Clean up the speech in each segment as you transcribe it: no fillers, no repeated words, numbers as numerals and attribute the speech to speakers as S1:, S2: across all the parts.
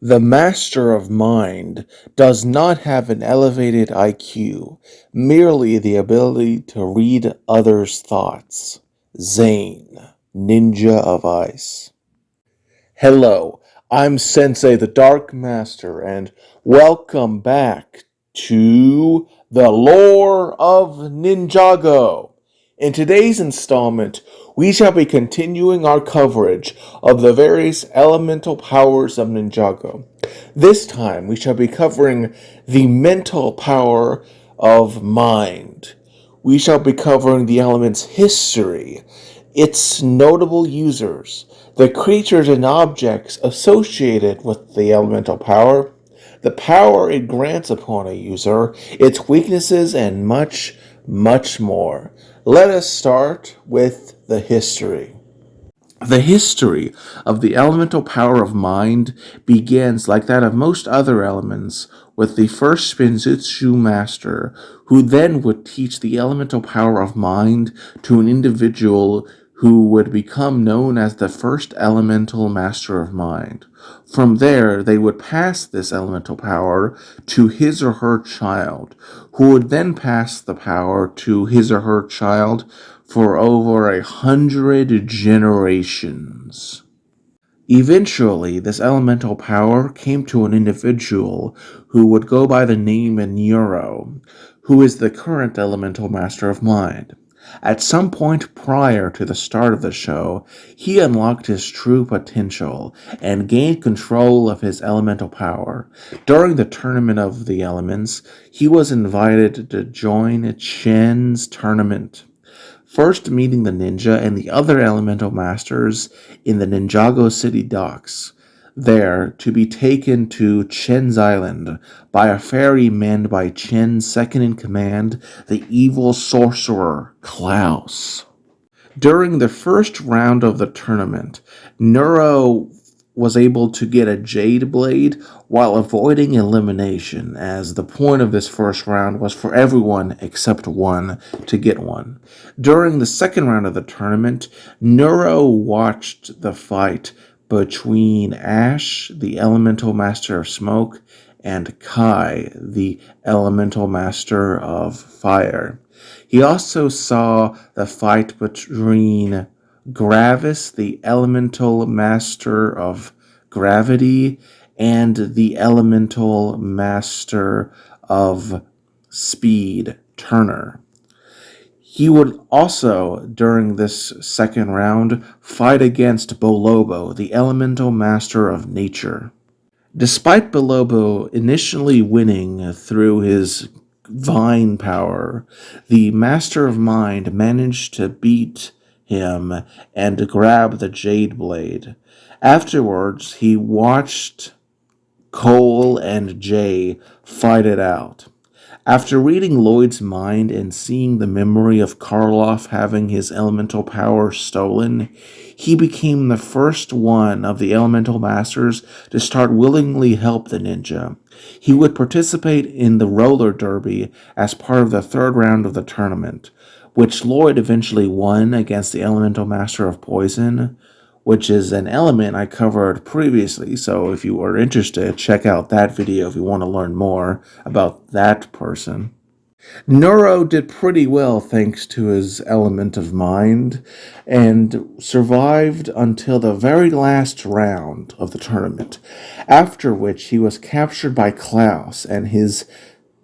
S1: The master of mind does not have an elevated IQ, merely the ability to read others' thoughts. Zane, Ninja of Ice. Hello, I'm Sensei the Dark Master, and welcome back to the Lore of Ninjago. In today's installment, we shall be continuing our coverage of the various elemental powers of Ninjago. This time, we shall be covering the mental power of mind. We shall be covering the element's history, its notable users, the creatures and objects associated with the elemental power, the power it grants upon a user, its weaknesses, and much, much more. Let us start with the history. The history of the elemental power of mind begins, like that of most other elements, with the first Spinjitzu master, who then would teach the elemental power of mind to an individual who would become known as the first elemental master of mind. From there, they would pass this elemental power to his or her child, who would then pass the power to his or her child for over 100 generations. Eventually, this elemental power came to an individual who would go by the name Neuro, who is the current elemental master of mind. At some point prior to the start of the show, he unlocked his true potential and gained control of his elemental power. During the Tournament of the Elements, he was invited to join Chen's tournament, first meeting the ninja and the other elemental masters in the Ninjago City docks, there to be taken to Chen's Island by a ferry manned by Chen's second in command, the evil sorcerer Klaus. During the first round of the tournament, Neuro was able to get a Jade Blade while avoiding elimination, as the point of this first round was for everyone except one to get one. During the second round of the tournament, Neuro watched the fight between Ash, the Elemental Master of Smoke, and Kai, the Elemental Master of Fire. He also saw the fight between Gravis, the Elemental Master of Gravity, and the Elemental Master of Speed, Turner. He would also, during this second round, fight against Bolobo, the Elemental Master of Nature. Despite Bolobo initially winning through his vine power, the Master of Mind managed to beat him and grab the Jade Blade. Afterwards, he watched Cole and Jay fight it out. After reading Lloyd's mind and seeing the memory of Karloff having his elemental power stolen, he became the first one of the elemental masters to start willingly help the ninja. He would participate in the roller derby as part of the third round of the tournament, which Lloyd eventually won against the elemental master of poison, which is an element I covered previously, so if you are interested, check out that video if you want to learn more about that person. Neuro did pretty well thanks to his element of mind, and survived until the very last round of the tournament, after which he was captured by Klaus and his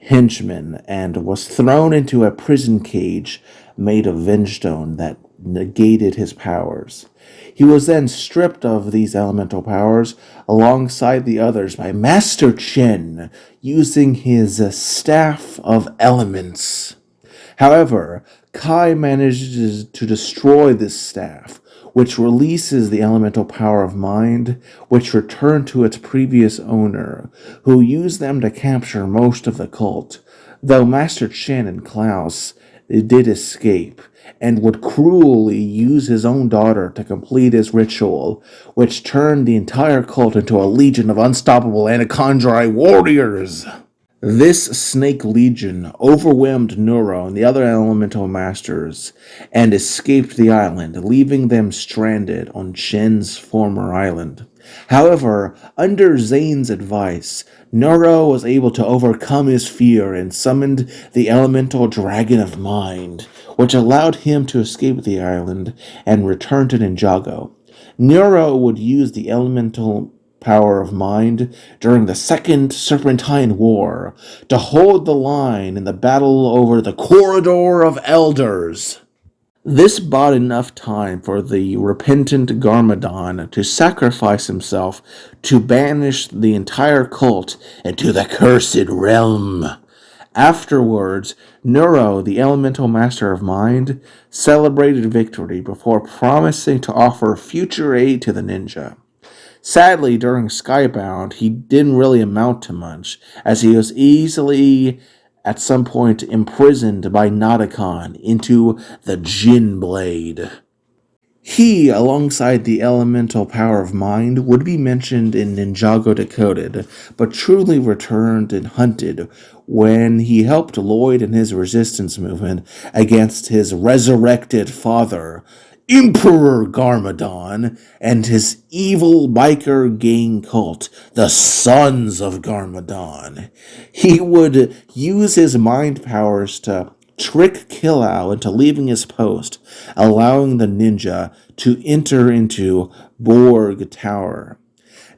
S1: henchmen and was thrown into a prison cage made of vengestone that negated his powers. He was then stripped of these elemental powers alongside the others by Master Chen using his Staff of Elements. However, Kai manages to destroy this staff, which releases the elemental power of mind, which returned to its previous owner, who used them to capture most of the cult, though Master Chen and Klaus did escape, and would cruelly use his own daughter to complete his ritual, which turned the entire cult into a legion of unstoppable Anacondri warriors. This Snake Legion overwhelmed Neuro and the other elemental masters and escaped the island, leaving them stranded on Chen's former island. However, under Zane's advice, Nero was able to overcome his fear and summoned the elemental dragon of mind, which allowed him to escape the island and return to Ninjago. Nero would use the elemental power of mind during the Second Serpentine War to hold the line in the battle over the Corridor of Elders. This bought enough time for the repentant Garmadon to sacrifice himself to banish the entire cult into the cursed realm. Afterwards, Nero, the elemental master of mind, celebrated victory before promising to offer future aid to the ninja. Sadly, during Skybound, he didn't really amount to much, as he was easily, at some point, imprisoned by Nauticon into the Jin Blade. He, alongside the elemental power of mind, would be mentioned in Ninjago Decoded, but truly returned and hunted when he helped Lloyd in his resistance movement against his resurrected father, Emperor Garmadon, and his evil biker gang cult, the Sons of Garmadon. He would use his mind powers to trick Killau into leaving his post, allowing the ninja to enter into Borg Tower.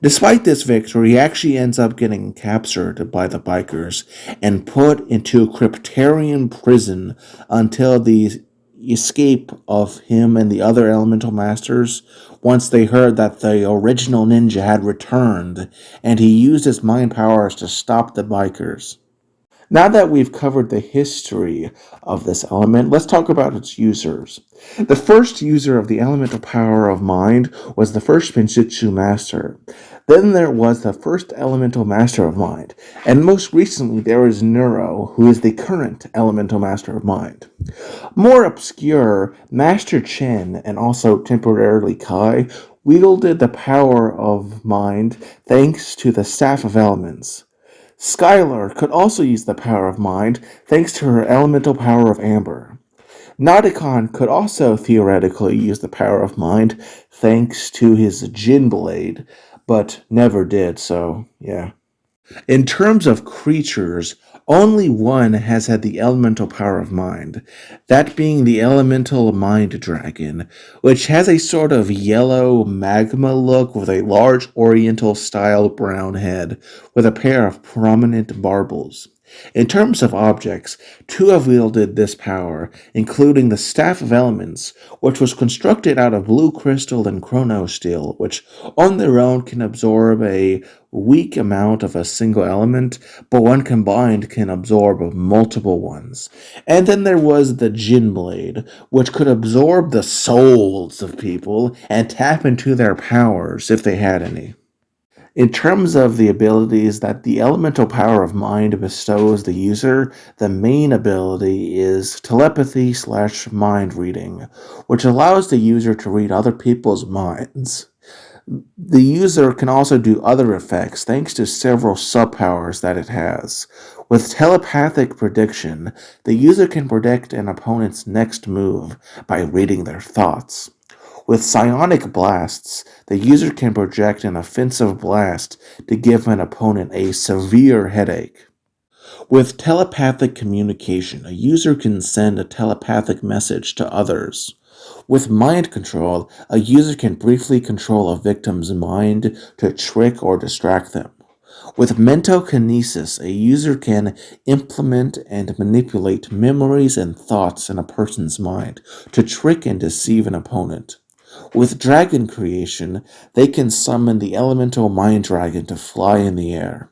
S1: Despite this victory, he actually ends up getting captured by the bikers and put into a Cryptarian prison until the escape of him and the other elemental masters once they heard that the original ninja had returned, and he used his mind powers to stop the bikers. Now that we've covered the history of this element, let's talk about its users. The first user of the elemental power of mind was the first Pinjitsu master. Then there was the first elemental master of mind. And most recently there is Nero, who is the current elemental master of mind. More obscure, Master Chen, and also temporarily Kai, wielded the power of mind thanks to the Staff of Elements. Skylar could also use the power of mind thanks to her elemental power of amber. Nauticon could also theoretically use the power of mind thanks to his Jin Blade, but never did, so yeah. In terms of creatures, only one has had the elemental power of mind, that being the elemental mind dragon, which has a sort of yellow magma look with a large oriental style brown head with a pair of prominent barbels. In terms of objects, two have wielded this power, including the Staff of Elements, which was constructed out of blue crystal and chrono steel, which on their own can absorb a weak amount of a single element, but when combined can absorb multiple ones. And then there was the Jin Blade, which could absorb the souls of people and tap into their powers if they had any. In terms of the abilities that the elemental power of mind bestows the user, the main ability is telepathy/mind reading, which allows the user to read other people's minds. The user can also do other effects thanks to several subpowers that it has. With telepathic prediction, the user can predict an opponent's next move by reading their thoughts. With psionic blasts, the user can project an offensive blast to give an opponent a severe headache. With telepathic communication, a user can send a telepathic message to others. With mind control, a user can briefly control a victim's mind to trick or distract them. With mental kinesis, a user can implement and manipulate memories and thoughts in a person's mind to trick and deceive an opponent. With dragon creation, they can summon the elemental mind dragon to fly in the air.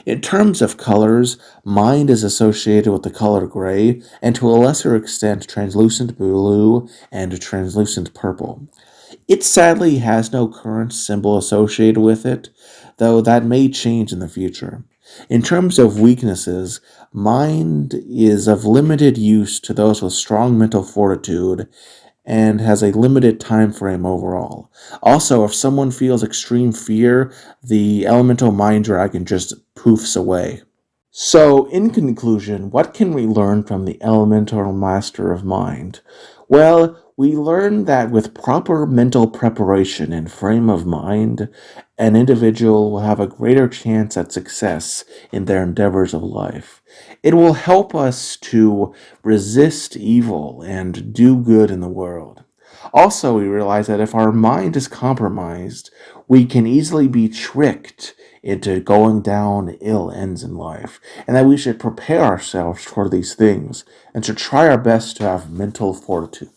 S1: In terms of colors, mind is associated with the color gray, and to a lesser extent translucent blue and translucent purple. It sadly has no current symbol associated with it, though that may change in the future. In terms of weaknesses, mind is of limited use to those with strong mental fortitude, and has a limited time frame overall. Also, if someone feels extreme fear, the elemental mind dragon just poofs away. So, in conclusion, what can we learn from the elemental master of mind? Well, We learn that with proper mental preparation and frame of mind, an individual will have a greater chance at success in their endeavors of life. It will help us to resist evil and do good in the world. Also, we realize that if our mind is compromised, we can easily be tricked into going down ill ends in life, and that we should prepare ourselves for these things and should try our best to have mental fortitude.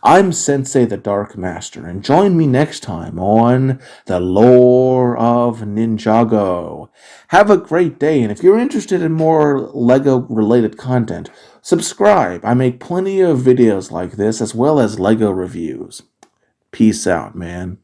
S1: I'm Sensei the Dark Master, and join me next time on The Lore of Ninjago. Have a great day, and if you're interested in more LEGO related content, subscribe. I make plenty of videos like this as well as LEGO reviews. Peace out, man.